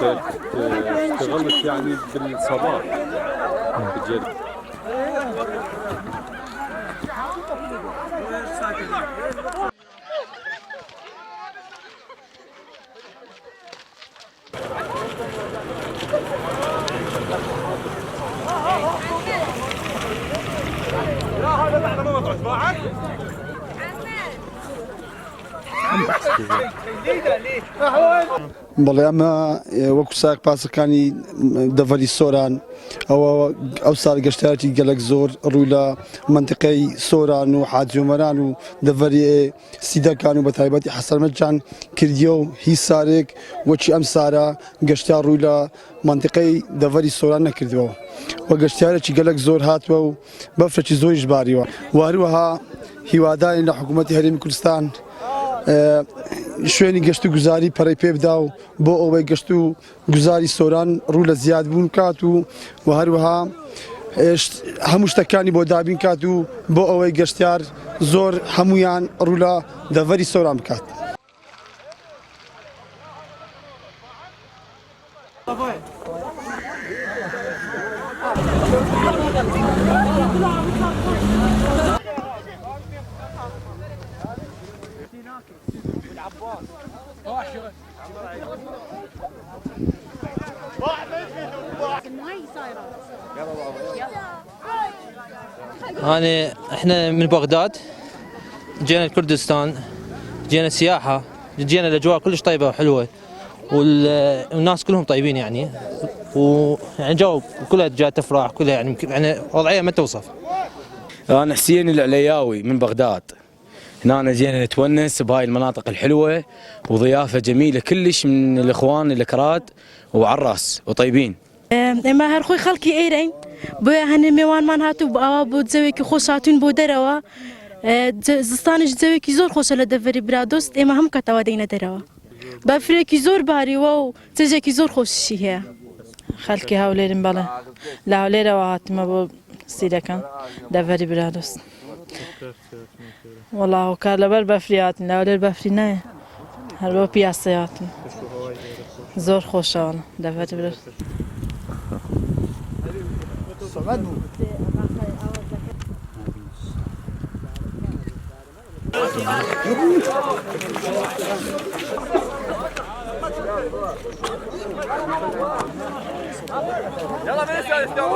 اشتغلت يعني بالصباح بالجري. بەڵێ ئەمە وەکو ساق پاسەکانی دەڤەری سۆران ئەو ساڵ گەشتارێکی گەلک زۆر ڕووی لە منتقەی سۆران و حاجۆمەران و دەڤەری سیدەکان و بە تایبەتی حەسەنمەتجان کردیە و هیچ سارێک وەکی ئەم سارە گەشتار ڕووی لە منتقەی دەڤەری سۆران نەکردووە و گەشتارێکی گەلک زۆر هاتووە و بەفرێکی زۆریش باریوە و هەروەها هیوادارین لە حکوومەتی هەرێمی کوردستان شوێنی گەشت و گوزاری پەڕی پێ بدا و بۆ ئەوەی گەشت و گوزاری سۆران ڕوو لە زیادبوون کات و هەروەها هەموو شتەکانی بۆ دابین کات و بۆ ئەوەی گەشتیار زۆر هەمویان ڕوو لە دەڤەری سۆران بکات. احنا من بغداد جينا كردستان، جينا سياحة، جينا الأجواء كلش طيبة وحلوة والناس كلهم طيبين يعني ويعني جو كلها جاء تفرح كلها يعني وضعية ما توصف. أنا حسين العلياوي من بغداد. هنا جينا نتونس بهاي المناطق الحلوة وضيافة جميلة كلش من الإخوان الأكراد وعراس وطيبين. ئێمە هەرخۆی خەڵکی ئێرەین بۆیە هەنێ میێوانمان هاتوو ئەوە بۆ جەوێکی خۆش هاتوون بۆ دەرەوە زستانیش جەوێکی زۆر خۆشە لە دەڤەری برادۆست ئێمە هەم کەتەوە دەینە دەرەوە بەفرێکی زۆر باریوە و جێژێکی زۆر خۆشی هەیە. خەڵکی هەولێرم بەڵێ لە هەولێرەوە هاتمە بۆ سیرەکەم دەڤەری برادۆست وەڵڵاهی کار لەبەر بەفری هاتن لە هەولێر بەفری نایە هەر بۆ پیاسە هاتن زۆر خۆشەوە دەڤەری برادۆست. يلا من الثالث يلا